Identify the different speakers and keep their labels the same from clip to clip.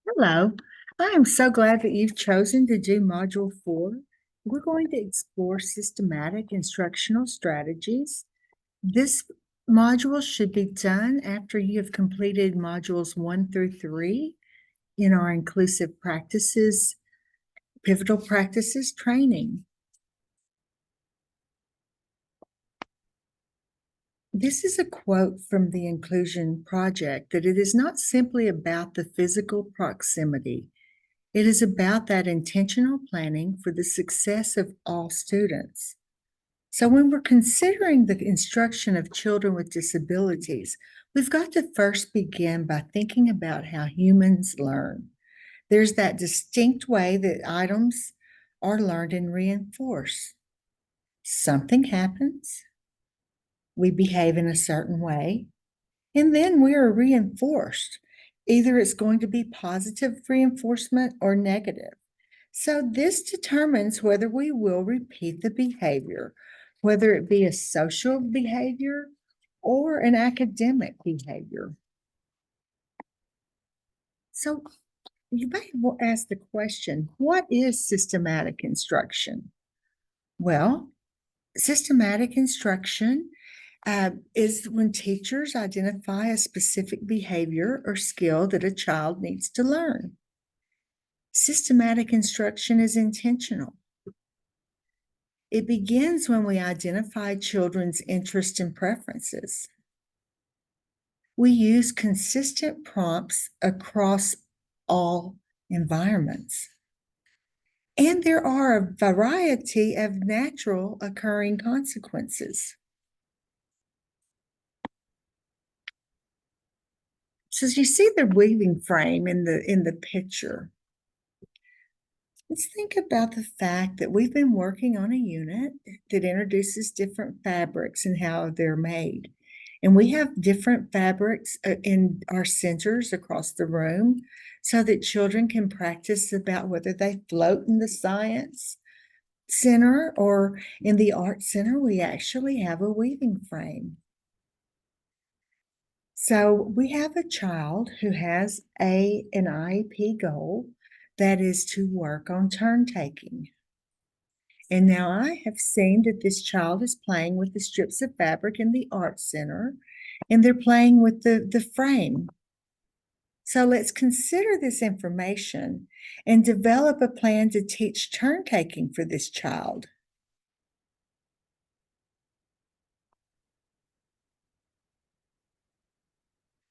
Speaker 1: Hello, I am so glad that you've chosen to do Module 4. We're going to explore systematic instructional strategies. This module should be done after you have completed Modules 1 through 3 in our Inclusive Practices, Pivotal Practices training. This is a quote from the Inclusion Project that it is not simply about the physical proximity. It is about that intentional planning for the success of all students. So, when we're considering the instruction of children with disabilities, we've got to first begin by thinking about how humans learn. There's that distinct way that items are learned and reinforced. Something happens, we behave in a certain way, and then we are reinforced. Either it's going to be positive reinforcement or negative. So this determines whether we will repeat the behavior, whether it be a social behavior or an academic behavior. So you may ask the question, what is systematic instruction? Well, systematic instruction is when teachers identify a specific behavior or skill that a child needs to learn. Systematic instruction is intentional. It begins when we identify children's interests and preferences. We use consistent prompts across all environments. And there are a variety of natural occurring consequences. So you see the weaving frame in the picture. Let's think about the fact that we've been working on a unit that introduces different fabrics and how they're made. And we have different fabrics in our centers across the room so that children can practice about whether they float in the science center or in the art center. We actually have a weaving frame. So we have a child who has an IEP goal that is to work on turn taking. And now I have seen that this child is playing with the strips of fabric in the art center, and they're playing with the frame. So let's consider this information and develop a plan to teach turn taking for this child.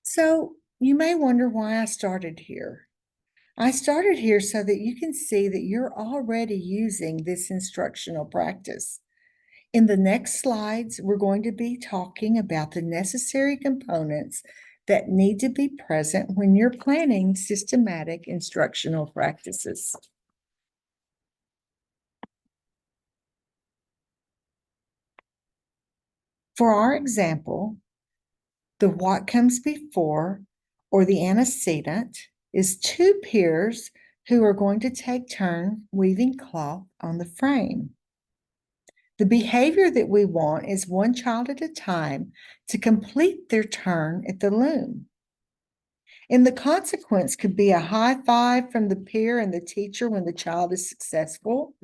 Speaker 1: So you may wonder why I started here. I started here so that you can see that you're already using this instructional practice. In the next slides, we're going to be talking about the necessary components that need to be present when you're planning systematic instructional practices. For our example, the what comes before or the antecedent is two peers who are going to take turn weaving cloth on the frame. The behavior that we want is one child at a time to complete their turn at the loom. And the consequence could be a high five from the peer and the teacher when the child is successful.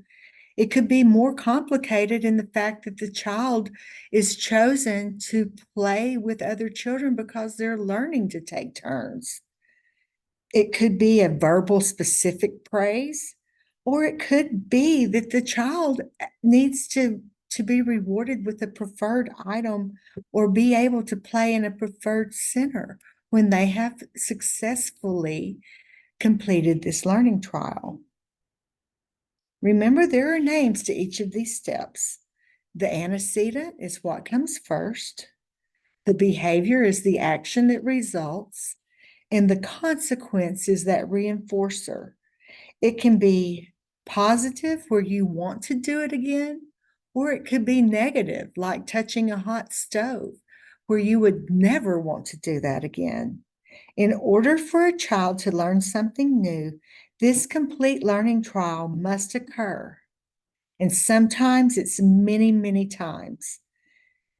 Speaker 1: It could be more complicated in the fact that the child is chosen to play with other children because they're learning to take turns. It could be a verbal specific praise, or it could be that the child needs to be rewarded with a preferred item or be able to play in a preferred center when they have successfully completed this learning trial. Remember, there are names to each of these steps. The antecedent is what comes first. The behavior is the action that results. And the consequence is that reinforcer. It can be positive, where you want to do it again, or it could be negative, like touching a hot stove, where you would never want to do that again. In order for a child to learn something new, this complete learning trial must occur. And sometimes it's many, many times.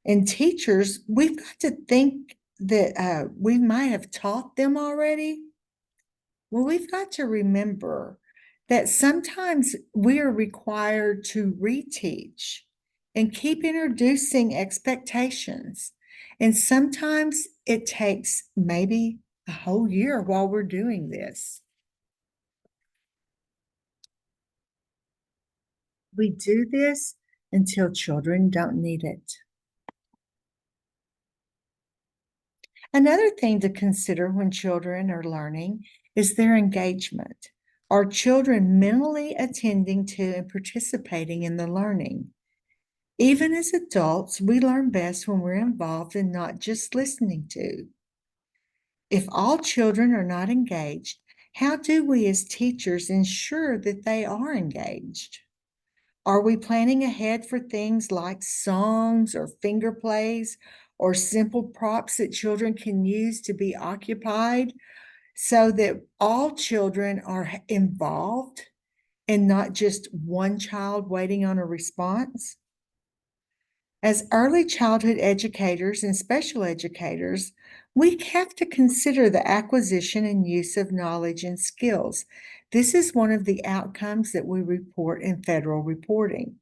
Speaker 1: And teachers, we've got to think that we might have taught them already, Well, we've got to remember that sometimes we are required to reteach and keep introducing expectations. And sometimes it takes maybe a whole year while we're doing this. We do this until children don't need it. Another thing to consider when children are learning is their engagement. Are children mentally attending to and participating in the learning? Even as adults, we learn best when we're involved and not just listening to. If all children are not engaged, how do we as teachers ensure that they are engaged? Are we planning ahead for things like songs or finger plays or simple props that children can use to be occupied so that all children are involved and not just one child waiting on a response? As early childhood educators and special educators, we have to consider the acquisition and use of knowledge and skills. This is one of the outcomes that we report in federal reporting.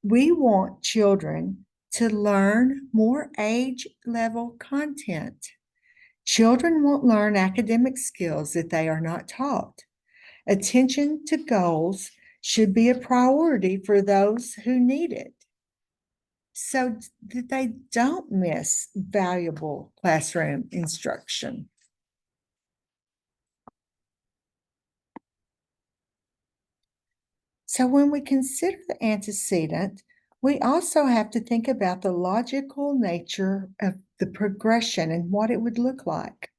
Speaker 1: We want children to learn more age level content. Children won't learn academic skills that they are not taught. Attention to goals should be a priority for those who need it so that they don't miss valuable classroom instruction. So when we consider the antecedent, we also have to think about the logical nature of the progression and what it would look like.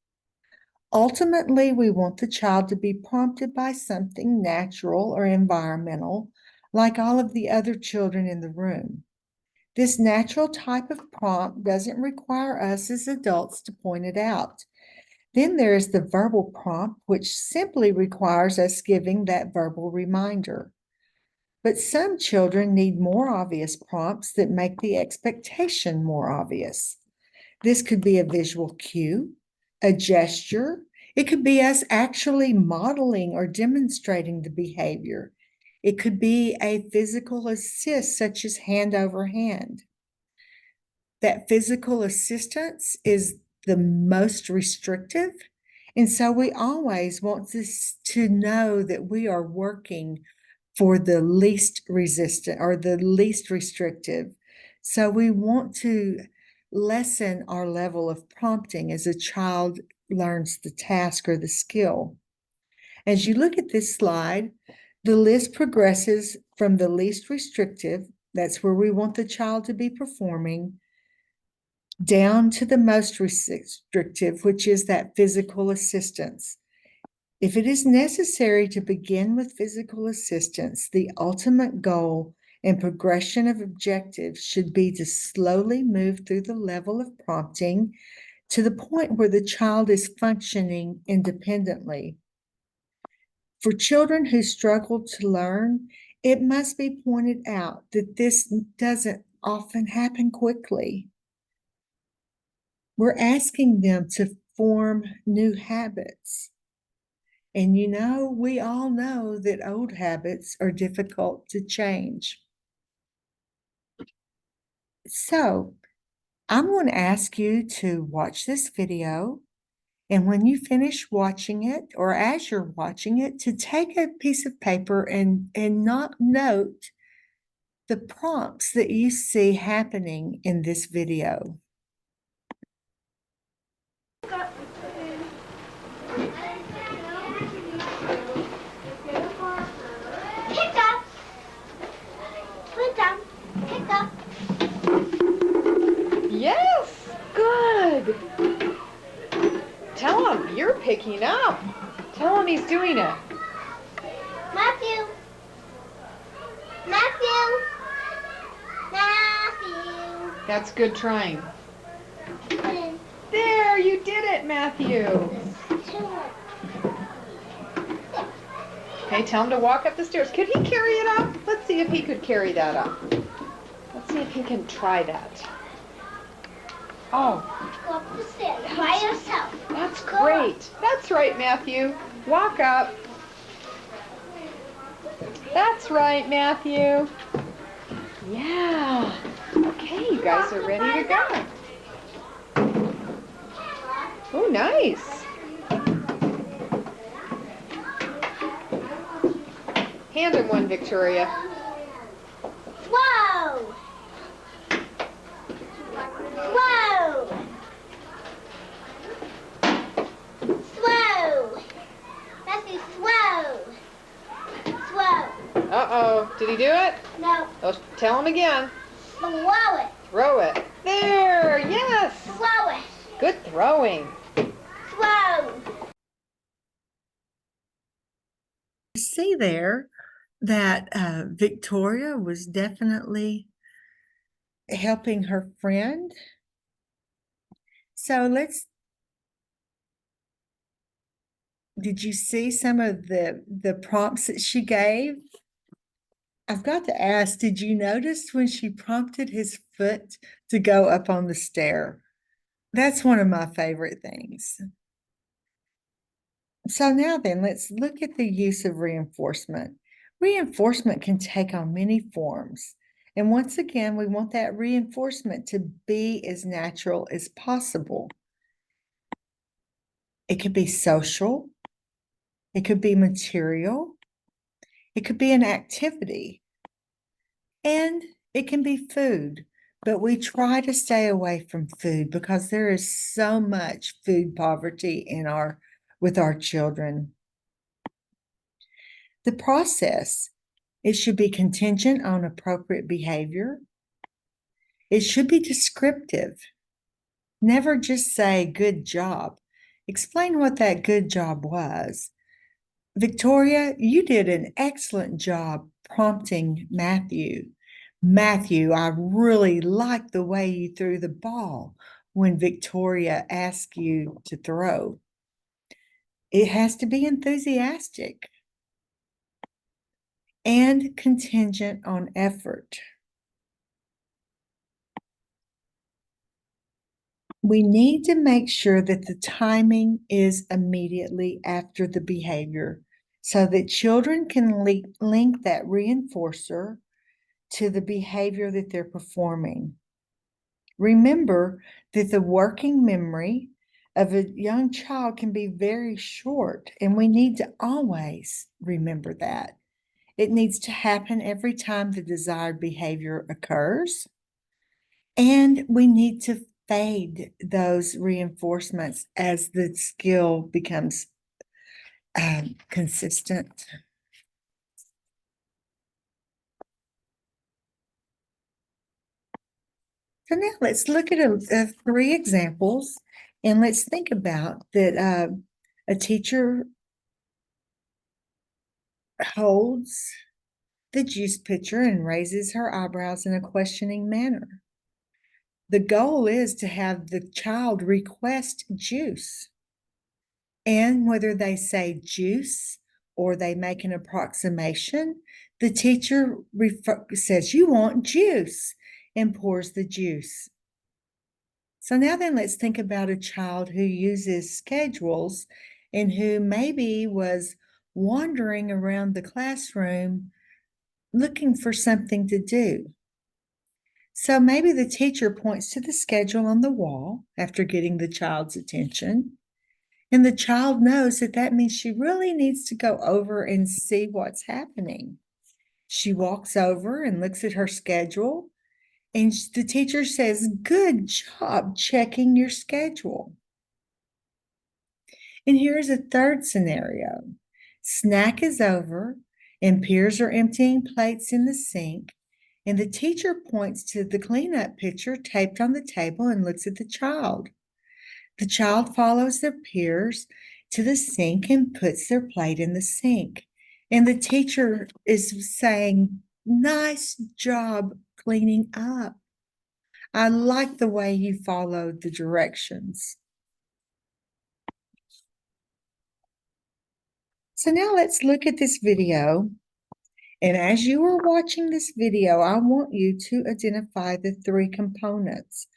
Speaker 1: Ultimately, we want the child to be prompted by something natural or environmental, like all of the other children in the room. This natural type of prompt doesn't require us as adults to point it out. Then there is the verbal prompt, which simply requires us giving that verbal reminder. But some children need more obvious prompts that make the expectation more obvious. This could be a visual cue, a gesture. It could be us actually modeling or demonstrating the behavior. It could be a physical assist, such as hand over hand. That physical assistance is the most restrictive. And so we always want this to know that we are working for the least resistant or the least restrictive. So we want to lessen our level of prompting as a child learns the task or the skill. As you look at this slide, the list progresses from the least restrictive, that's where we want the child to be performing, down to the most restrictive, which is that physical assistance. If it is necessary to begin with physical assistance, the ultimate goal and progression of objectives should be to slowly move through the level of prompting to the point where the child is functioning independently. For children who struggle to learn, it must be pointed out that this doesn't often happen quickly. We're asking them to form new habits. And we all know that old habits are difficult to change. So I'm going to ask you to watch this video. And when you finish watching it, or as you're watching it, to take a piece of paper and not note the prompts that you see happening in this video.
Speaker 2: Yes, good. Tell him you're picking up. Tell him he's doing it.
Speaker 3: Matthew. Matthew. Matthew.
Speaker 2: That's good trying. There, you did it, Matthew. Okay, tell him to walk up the stairs. Could he carry it up? Let's see if he could carry that up. Let's see if he can try that. Oh.
Speaker 3: Go up the stairs by yourself.
Speaker 2: That's great. That's right, Matthew. Walk up. That's right, Matthew. Yeah. Okay, you guys are ready to go. Oh, nice. Hand him one, Victoria.
Speaker 3: Whoa! Whoa! Slow! Matthew, slow! Slow!
Speaker 2: Uh-oh. Did he do it?
Speaker 3: No,
Speaker 2: Oh, tell him again.
Speaker 3: slow it!
Speaker 2: Throw it. There. Yes.
Speaker 3: Slow it!
Speaker 2: Good throwing.
Speaker 3: Slow!
Speaker 1: You see there that Victoria was definitely helping her friend. So did you see some of the prompts that she gave? I've got to ask, did you notice when she prompted his foot to go up on the stair? That's one of my favorite things. So now then, let's look at the use of reinforcement. Reinforcement can take on many forms. And once again, we want that reinforcement to be as natural as possible. It could be social, it could be material, it could be an activity, and it can be food. But we try to stay away from food because there is so much food poverty with our children. The process, it should be contingent on appropriate behavior. It should be descriptive. Never just say good job. Explain what that good job was. Victoria, you did an excellent job prompting Matthew. Matthew, I really like the way you threw the ball when Victoria asked you to throw. It has to be enthusiastic and contingent on effort. We need to make sure that the timing is immediately after the behavior so that children can link that reinforcer to the behavior that they're performing. Remember that the working memory of a young child can be very short, and we need to always remember that. It needs to happen every time the desired behavior occurs. And we need to fade those reinforcements as the skill becomes consistent. So now let's look at 3 examples, and let's think about that a teacher holds the juice pitcher and raises her eyebrows in a questioning manner. The goal is to have the child request juice. And whether they say juice or they make an approximation, the teacher says, "You want juice," and pours the juice. So now then, let's think about a child who uses schedules and who maybe was wandering around the classroom looking for something to do. So maybe the teacher points to the schedule on the wall after getting the child's attention. And the child knows that that means she really needs to go over and see what's happening. She walks over and looks at her schedule, and the teacher says, "Good job checking your schedule." And here's a third scenario. Snack is over, and peers are emptying plates in the sink, and the teacher points to the cleanup pitcher taped on the table and looks at the child. The child follows their peers to the sink and puts their plate in the sink. And the teacher is saying, "Nice job cleaning up. I like the way you followed the directions." So now let's look at this video. And as you are watching this video, I want you to identify the 3 components.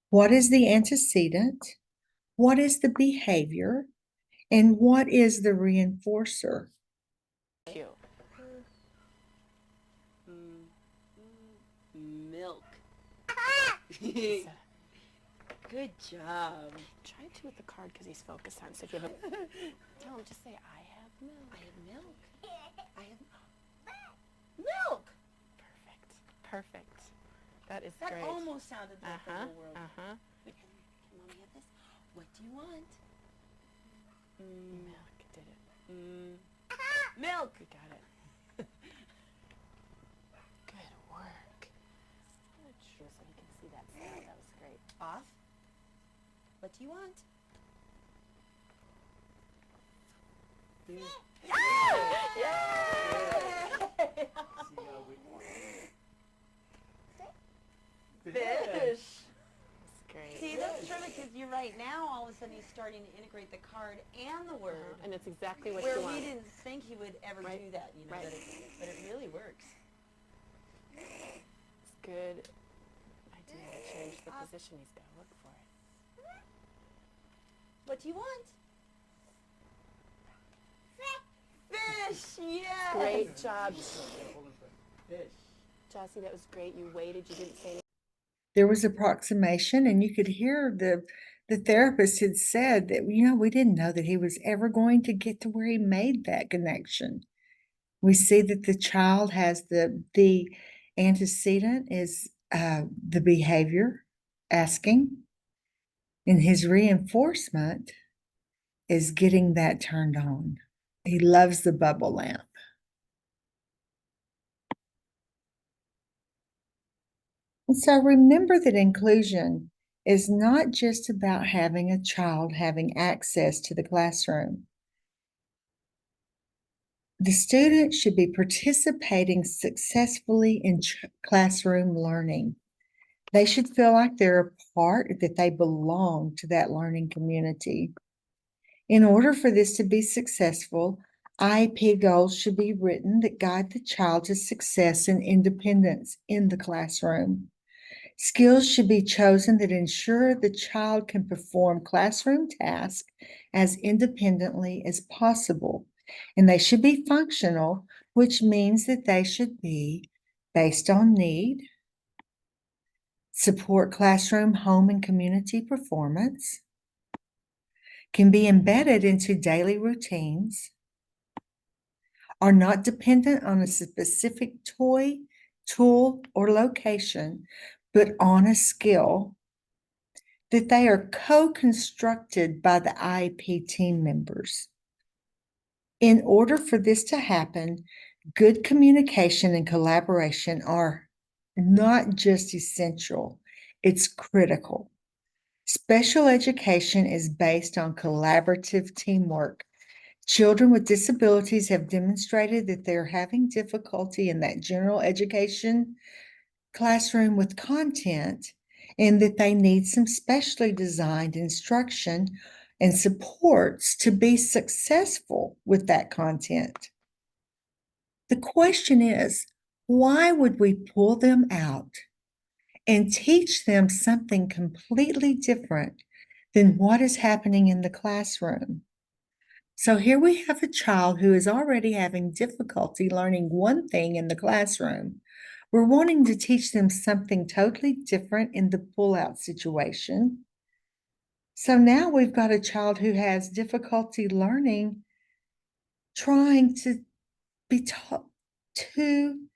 Speaker 1: What is the antecedent? What is the behavior? And what is the reinforcer?
Speaker 4: Cute.
Speaker 5: Milk. Good job.
Speaker 4: Try to with the card because he's focused on. So if you have a, tell him, just say, I have milk.
Speaker 5: I have milk. I have milk.
Speaker 4: Perfect. Perfect. That is
Speaker 5: That
Speaker 4: great.
Speaker 5: almost sounded like the
Speaker 4: Uh-huh.
Speaker 5: real world.
Speaker 4: Uh-huh.
Speaker 5: Can mommy have this? What do you want?
Speaker 4: Milk did it.
Speaker 5: Milk.
Speaker 4: You got it. Good work. Good. Sure, so you can see that sound. That was great.
Speaker 5: Off. What do you want? Fish.
Speaker 4: That's great.
Speaker 5: See, that's terrific because you're right now. All of a sudden, he's starting to integrate the card and the word,
Speaker 4: And it's exactly what
Speaker 5: where
Speaker 4: you
Speaker 5: we
Speaker 4: want.
Speaker 5: didn't think he would ever
Speaker 4: Right.
Speaker 5: do that. You know,
Speaker 4: Right.
Speaker 5: but it really works.
Speaker 4: It's good idea to change the position. He's got to look for it.
Speaker 5: What do you want? Fish. Yes.
Speaker 4: Great job,
Speaker 5: Fish.
Speaker 4: Jossie. That was great. You waited. You didn't say anything.
Speaker 1: There was approximation, and you could hear the therapist had said that, we didn't know that he was ever going to get to where he made that connection. We see that the child has the antecedent is the behavior, asking, and his reinforcement is getting that turned on. He loves the bubble lamp. And so remember that inclusion is not just about having a child having access to the classroom. The student should be participating successfully in classroom learning. They should feel like they're a part, that they belong to that learning community. In order for this to be successful, IEP goals should be written that guide the child to success and independence in the classroom. Skills should be chosen that ensure the child can perform classroom tasks as independently as possible. And they should be functional, which means that they should be based on need, support classroom, home, and community performance, can be embedded into daily routines, are not dependent on a specific toy, tool, or location, but on a skill, that they are co-constructed by the IEP team members. In order for this to happen, good communication and collaboration are not just essential, it's critical. Special education is based on collaborative teamwork. Children with disabilities have demonstrated that they're having difficulty in that general education classroom with content, and that they need some specially designed instruction and supports to be successful with that content. The question is, why would we pull them out and teach them something completely different than what is happening in the classroom? So here we have a child who is already having difficulty learning one thing in the classroom. We're wanting to teach them something totally different in the pull-out situation. So now we've got a child who has difficulty learning, trying to be taught two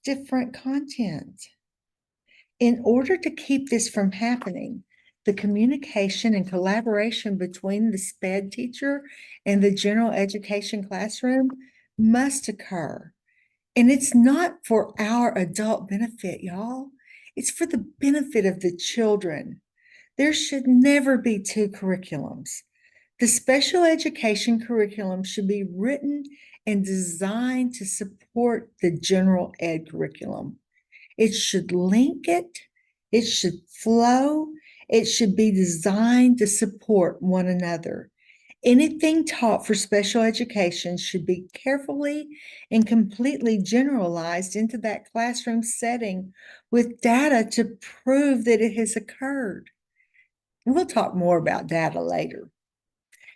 Speaker 1: different content. In order to keep this from happening, the communication and collaboration between the SPED teacher and the general education classroom must occur. And it's not for our adult benefit, y'all. It's for the benefit of the children. There should never be two curriculums. The special education curriculum should be written and designed to support the general ed curriculum. It should link it, it should flow, it should be designed to support one another. Anything taught for special education should be carefully and completely generalized into that classroom setting with data to prove that it has occurred. And we'll talk more about data later.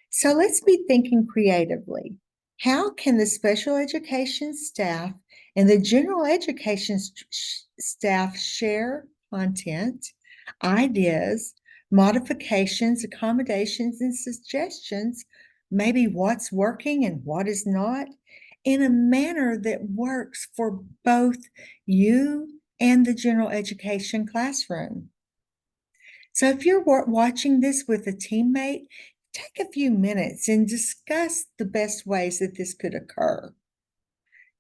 Speaker 1: So let's be thinking creatively. How can the special education staff and the general education staff share content, ideas, modifications, accommodations, and suggestions, maybe what's working and what is not, in a manner that works for both you and the general education classroom? So if you're watching this with a teammate, take a few minutes and discuss the best ways that this could occur.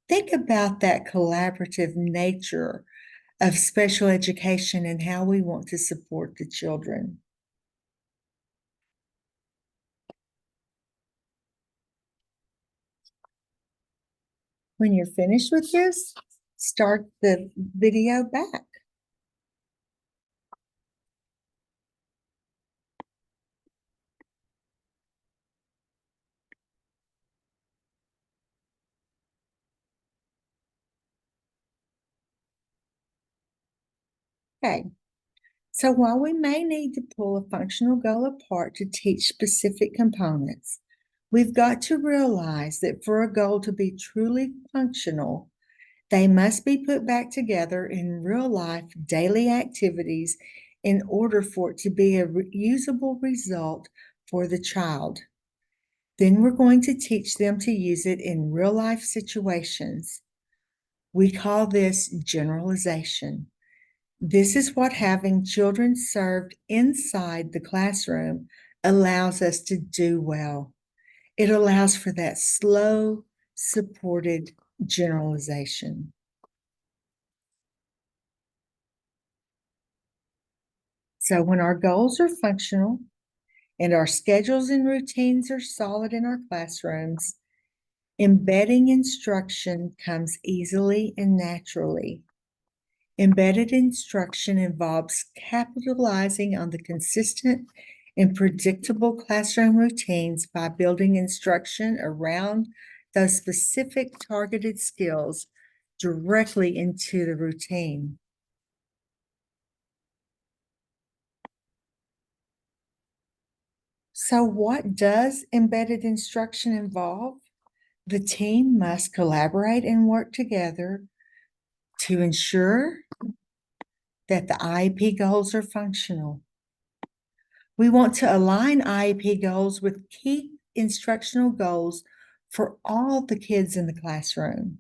Speaker 1: Think about that collaborative nature of special education and how we want to support the children. When you're finished with this, start the video back. Okay, so while we may need to pull a functional goal apart to teach specific components, we've got to realize that for a goal to be truly functional, they must be put back together in real life daily activities in order for it to be a usable result for the child. Then we're going to teach them to use it in real life situations. We call this generalization. This is what having children served inside the classroom allows us to do well. It allows for that slow, supported generalization. So when our goals are functional and our schedules and routines are solid in our classrooms, embedding instruction comes easily and naturally. Embedded instruction involves capitalizing on the consistent and predictable classroom routines by building instruction around those specific targeted skills directly into the routine. So what does embedded instruction involve? The team must collaborate and work together to ensure that the IEP goals are functional. We want to align IEP goals with key instructional goals for all the kids in the classroom.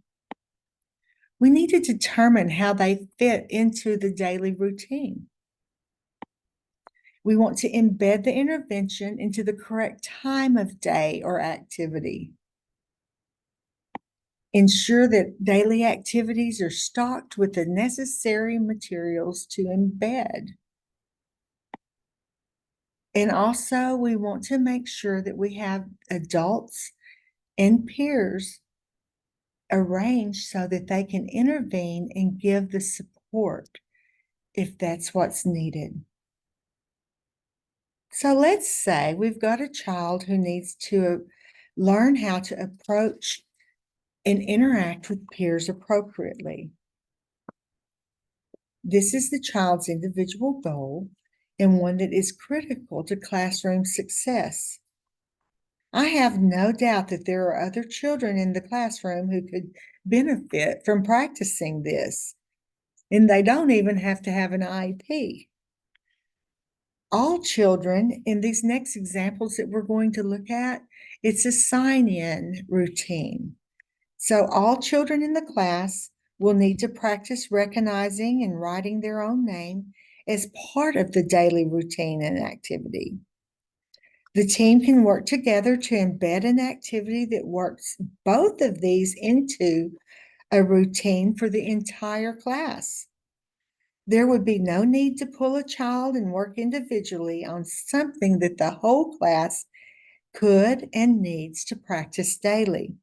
Speaker 1: We need to determine how they fit into the daily routine. We want to embed the intervention into the correct time of day or activity. Ensure that daily activities are stocked with the necessary materials to embed. And also, we want to make sure that we have adults and peers arranged so that they can intervene and give the support if that's what's needed. So let's say we've got a child who needs to learn how to approach and interact with peers appropriately. This is the child's individual goal and one that is critical to classroom success. I have no doubt that there are other children in the classroom who could benefit from practicing this, and they don't even have to have an IEP. All children in these next examples that we're going to look at, it's a sign-in routine. So all children in the class will need to practice recognizing and writing their own name as part of the daily routine and activity. The team can work together to embed an activity that works both of these into a routine for the entire class. There would be no need to pull a child and work individually on something that the whole class could and needs to practice daily.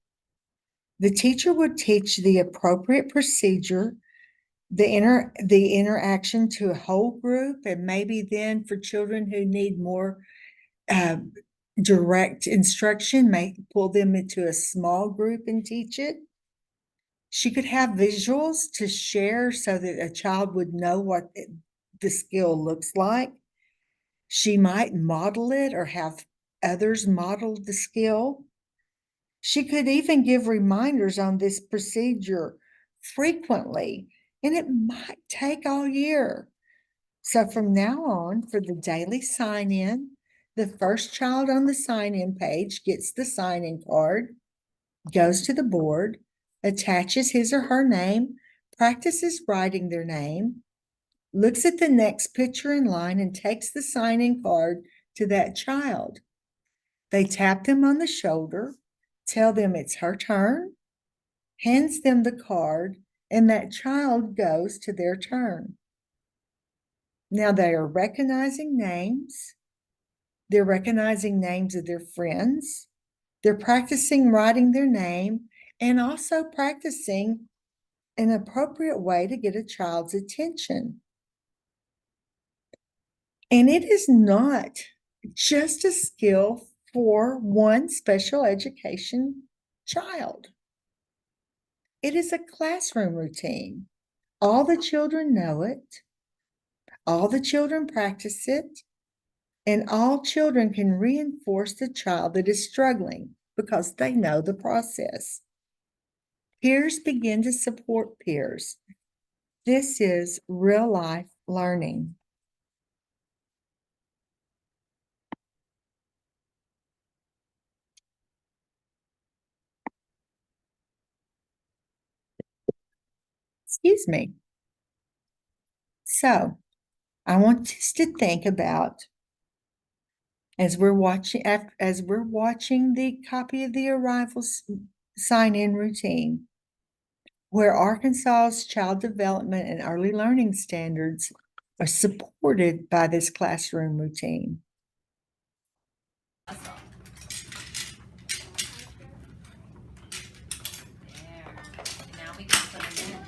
Speaker 1: The teacher would teach the appropriate procedure, the interaction to a whole group, and maybe then for children who need more direct instruction, may pull them into a small group and teach it. She could have visuals to share so that a child would know what the skill looks like. She might model it or have others modeled the skill. She could even give reminders on this procedure frequently, and it might take all year. So from now on, for the daily sign-in, the first child on the sign-in page gets the sign-in card, goes to the board, attaches his or her name, practices writing their name, looks at the next picture in line and takes the sign-in card to that child. They tap them on the shoulder, tell them it's her turn, hands them the card, and that child goes to their turn. Now they are recognizing names. They're recognizing names of their friends. They're practicing writing their name and also practicing an appropriate way to get a child's attention. And it is not just a skill for one special education child. It is a classroom routine. All the children know it. All the children practice it. And all children can reinforce the child that is struggling because they know the process. Peers begin to support peers. This is real life learning. Excuse me. So I want us to think about, as we're watching the copy of the arrival sign-in routine, where Arkansas's child development and early learning standards are supported by this classroom routine.
Speaker 6: Now we can put them in.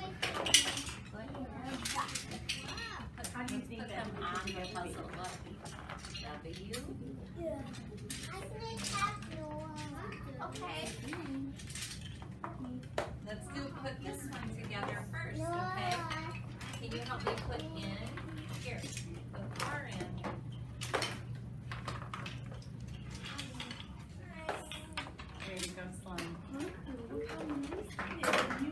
Speaker 6: How do you think that on the puzzle? Look. W. Okay. Let's put this one together first, okay? Can you help me put in? Here, put R in. There you go, Sloan. You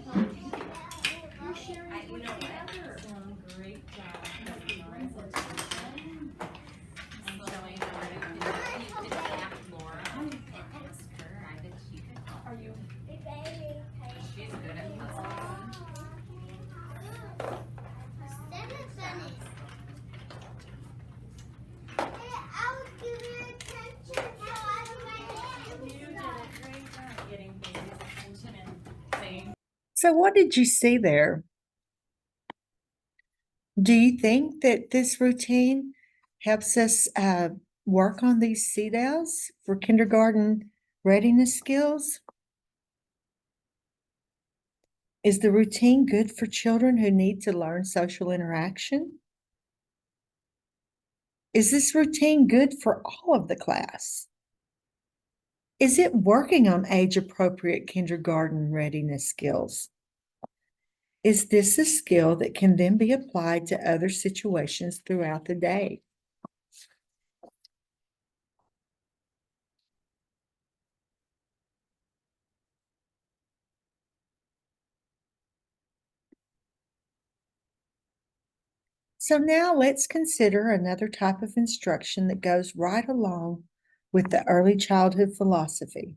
Speaker 6: know what? Great job. I'm showing her where to do it. You could ask Laura and ask her. I bet she could help. Are you? She's good at puzzles.
Speaker 1: So what did you see there? Do you think that this routine helps us work on these CDLs for kindergarten readiness skills? Is the routine good for children who need to learn social interaction? Is this routine good for all of the class? Is it working on age-appropriate kindergarten readiness skills? Is this a skill that can then be applied to other situations throughout the day? So now let's consider another type of instruction that goes right along with the early childhood philosophy.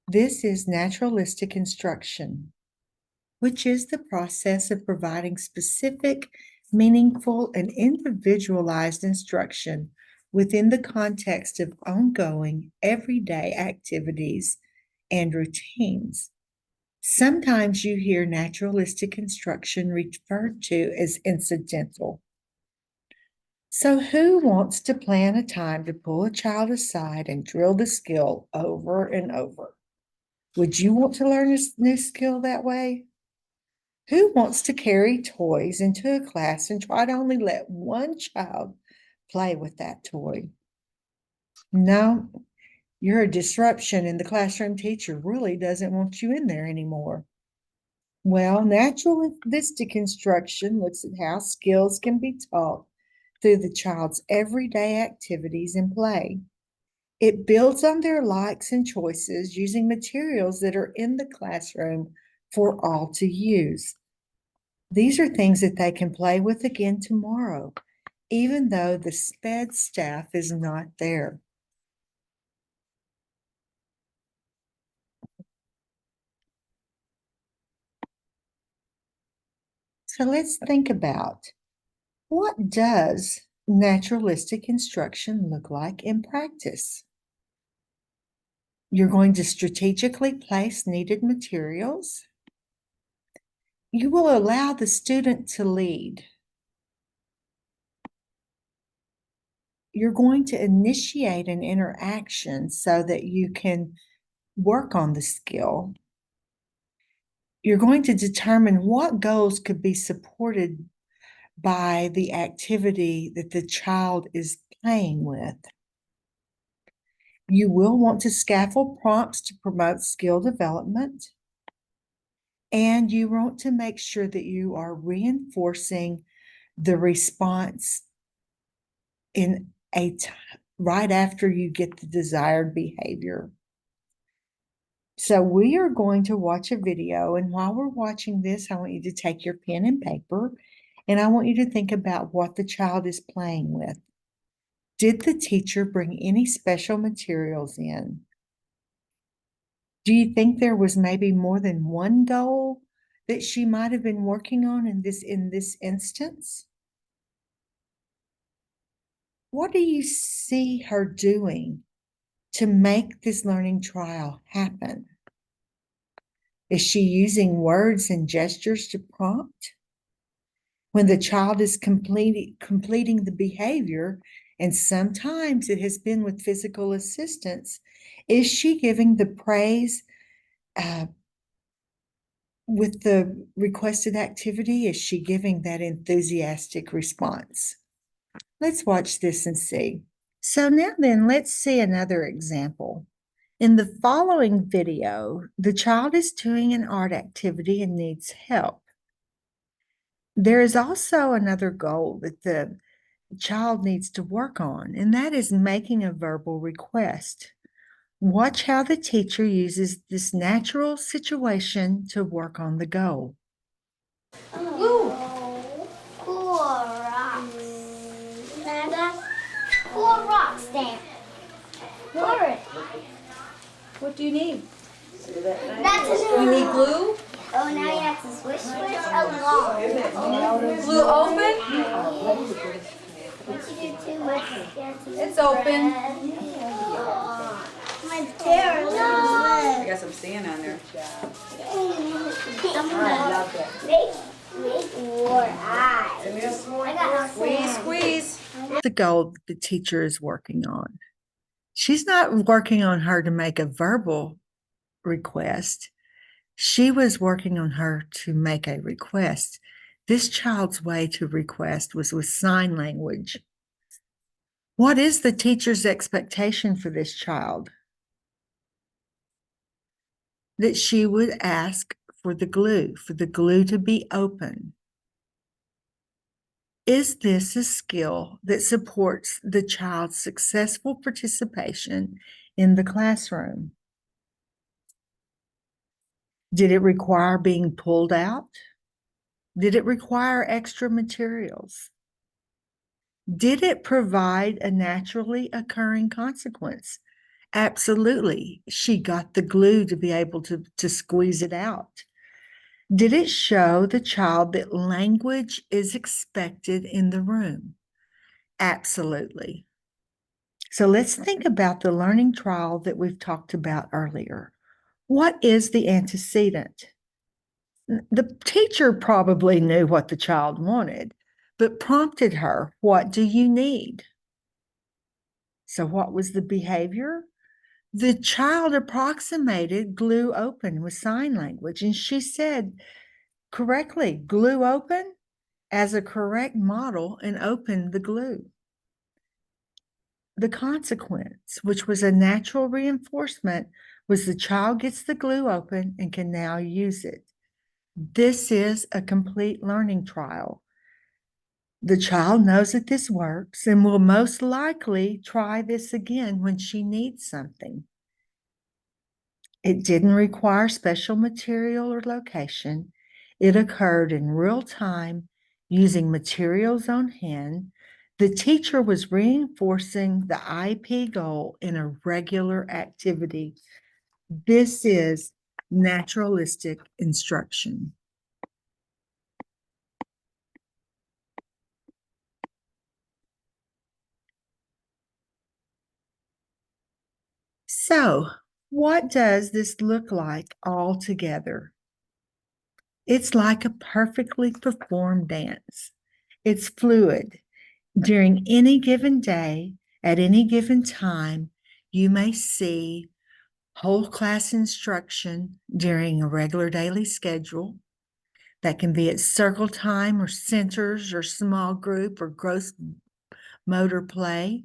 Speaker 1: This is naturalistic instruction, which is the process of providing specific, meaningful, and individualized instruction within the context of ongoing, everyday activities and routines. Sometimes you hear naturalistic instruction referred to as incidental. So who wants to plan a time to pull a child aside and drill the skill over and over? Would you want to learn a new skill that way? Who wants to carry toys into a class and try to only let one child play with that toy? No, you're a disruption and the classroom teacher really doesn't want you in there anymore. Well, naturalistic instruction looks at how skills can be taught through the child's everyday activities and play. It builds on their likes and choices using materials that are in the classroom for all to use. These are things that they can play with again tomorrow, even though the SPED staff is not there. So let's think about, what does naturalistic instruction look like in practice? You're going to strategically place needed materials. You will allow the student to lead. You're going to initiate an interaction so that you can work on the skill. You're going to determine what goals could be supported by the activity that the child is playing with. You will want to scaffold prompts to promote skill development. And you want to make sure that you are reinforcing the response in right after you get the desired behavior. So we are going to watch a video, and while we're watching this, I want you to take your pen and paper, and I want you to think about what the child is playing with. Did the teacher bring any special materials in? Do you think there was maybe more than one goal that she might have been working on in this instance? What do you see her doing to make this learning trial happen? Is she using words and gestures to prompt? When the child is completing the behavior, and sometimes it has been with physical assistance, is she giving the praise with the requested activity? Is she giving that enthusiastic response? Let's watch this and see. So now then, let's see another example. In the following video, the child is doing an art activity and needs help. There is also another goal that the child needs to work on, and that is making a verbal request. Watch how the teacher uses this natural situation to work on the goal.
Speaker 3: Oh, cool rocks. That's cool rocks there. Pour it.
Speaker 5: What do you need?
Speaker 3: That's a
Speaker 5: You need glue?
Speaker 3: Oh, now you have to swish along.
Speaker 5: Glue open?
Speaker 3: But you do too much.
Speaker 5: It's open.
Speaker 3: My hair.
Speaker 5: I got some sand on there.
Speaker 3: I'm gonna make more eyes. I got no
Speaker 5: Squeeze,
Speaker 3: sand.
Speaker 5: squeeze.
Speaker 1: The goal the teacher is working on. She's not working on her to make a verbal request. She was working on her to make a request. This child's way to request was with sign language. What is the teacher's expectation for this child? That she would ask for the glue to be open. Is this a skill that supports the child's successful participation in the classroom? Did it require being pulled out? Did it require extra materials? Did it provide a naturally occurring consequence? Absolutely. She got the glue to be able to squeeze it out. Did it show the child that language is expected in the room? Absolutely. So let's think about the learning trial that we've talked about earlier. What is the antecedent? The teacher probably knew what the child wanted, but prompted her, what do you need? So what was the behavior? The child approximated glue open with sign language, and she said correctly, glue open as a correct model and open the glue. The consequence, which was a natural reinforcement, was the child gets the glue open and can now use it. This is a complete learning trial. The child knows that this works and will most likely try this again when she needs something. It didn't require special material or location. It occurred in real time using materials on hand. The teacher was reinforcing the IP goal in a regular activity. This is naturalistic instruction. So, what does this look like all together? It's like a perfectly performed dance. It's fluid. During any given day, at any given time, you may see whole class instruction during a regular daily schedule. That can be at circle time or centers or small group or gross motor play.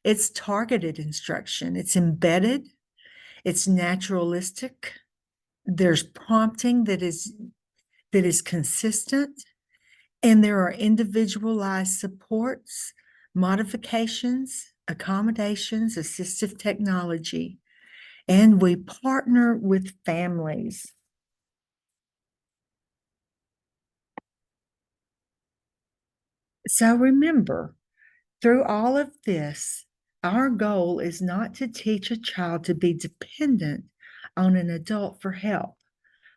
Speaker 1: It's targeted instruction. It's embedded. It's naturalistic. There's prompting that is consistent, and there are individualized supports, modifications, accommodations, assistive technology, and we partner with families. So remember, through all of this, our goal is not to teach a child to be dependent on an adult for help.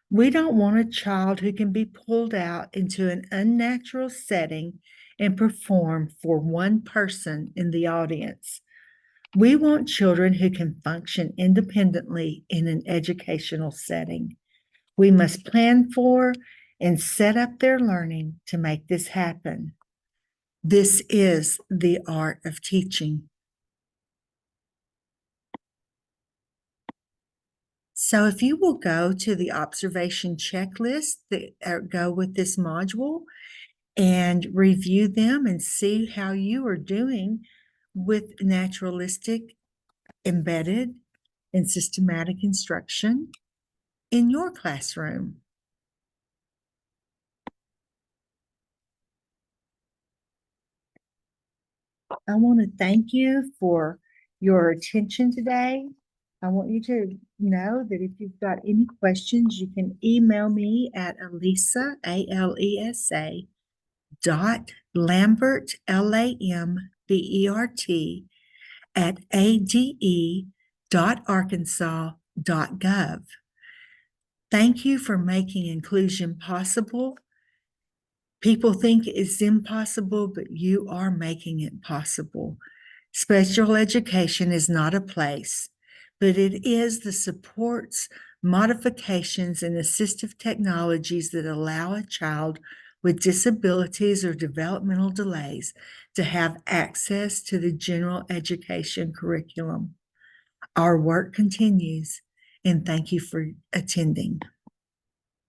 Speaker 1: We don't want a child who can be pulled out into an unnatural setting and perform for one person in the audience. We want children who can function independently in an educational setting. We must plan for and set up their learning to make this happen. This is the art of teaching. So if you will go to the observation checklist that go with this module and review them and see how you are doing with naturalistic, embedded, and systematic instruction in your classroom. I want to thank you for your attention today. I want you to know that if you've got any questions, you can email me at Alisa, ALESA, .Lambert, LAMBERT, at ade.arkansas.gov. Thank you for making inclusion possible. People think it's impossible, but you are making it possible. Special education is not a place, but it is the supports, modifications, and assistive technologies that allow a child with disabilities or developmental delays to have access to the general education curriculum. Our work continues, and thank you for attending.